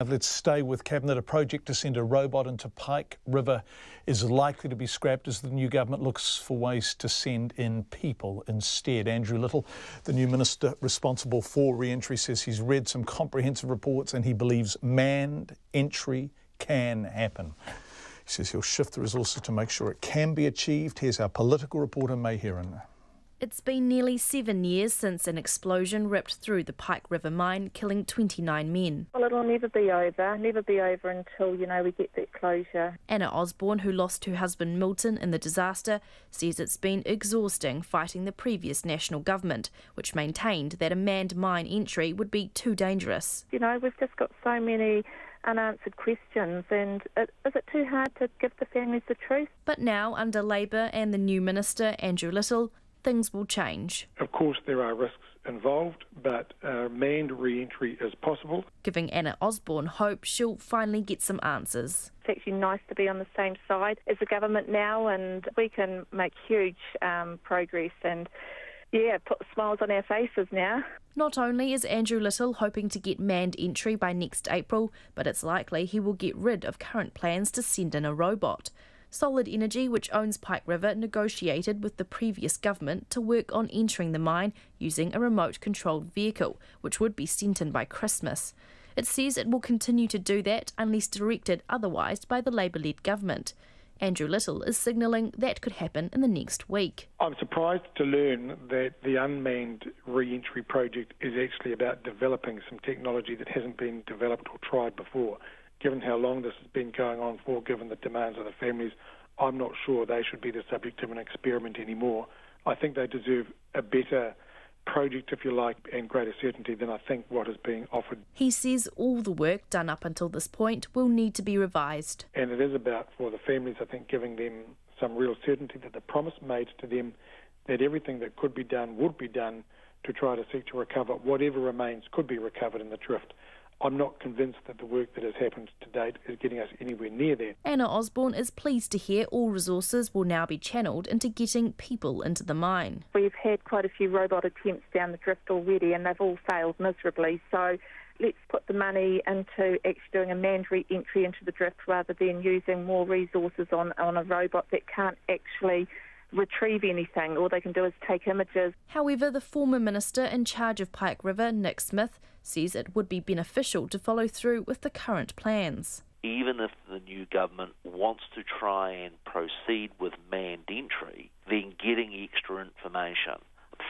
Let's stay with Cabinet. A project to send a robot into Pike River is likely to be scrapped as the new government looks for ways to send in people instead. Andrew Little, the new minister responsible for re-entry, says he's read some comprehensive reports and he believes manned entry can happen. He says he'll shift the resources to make sure it can be achieved. Here's our political reporter, May Heron. It's been nearly 7 years since an explosion ripped through the Pike River mine, killing 29 men. Well, it'll never be over until, we get that closure. Anna Osborne, who lost her husband Milton in the disaster, says it's been exhausting fighting the previous national government, which maintained that a manned mine entry would be too dangerous. We've just got so many unanswered questions, and is it too hard to give the families the truth? But now, under Labour and the new minister, Andrew Little, things will change. Of course, there are risks involved, but manned re-entry is possible. Giving Anna Osborne hope she'll finally get some answers. It's actually nice to be on the same side as the government now, and we can make huge progress and put smiles on our faces now. Not only is Andrew Little hoping to get manned entry by next April, but it's likely he will get rid of current plans to send in a robot. Solid Energy, which owns Pike River, negotiated with the previous government to work on entering the mine using a remote-controlled vehicle, which would be sent in by Christmas. It says it will continue to do that unless directed otherwise by the Labour-led government. Andrew Little is signalling that could happen in the next week. I'm surprised to learn that the unmanned re-entry project is actually about developing some technology that hasn't been developed or tried before. Given how long this has been going on for, given the demands of the families, I'm not sure they should be the subject of an experiment anymore. I think they deserve a better project, if you like, and greater certainty than I think what is being offered. He says all the work done up until this point will need to be revised. And it is about, for the families, I think, giving them some real certainty that the promise made to them that everything that could be done would be done to try to seek to recover whatever remains could be recovered in the drift. I'm not convinced that the work that has happened to date is getting us anywhere near that. Anna Osborne is pleased to hear all resources will now be channelled into getting people into the mine. We've had quite a few robot attempts down the drift already and they've all failed miserably, so let's put the money into actually doing a manned re-entry into the drift rather than using more resources on a robot that can't actually retrieve anything. All they can do is take images. However, the former minister in charge of Pike River, Nick Smith, says it would be beneficial to follow through with the current plans. Even if the new government wants to try and proceed with manned entry, then getting extra information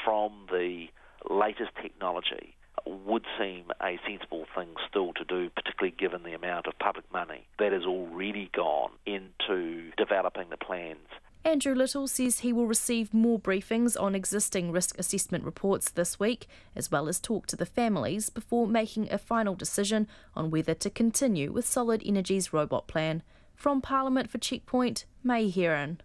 from the latest technology would seem a sensible thing still to do, particularly given the amount of public money that has already gone into developing the plans. Andrew Little says he will receive more briefings on existing risk assessment reports this week, as well as talk to the families before making a final decision on whether to continue with Solid Energy's robot plan. From Parliament for Checkpoint, May Heron.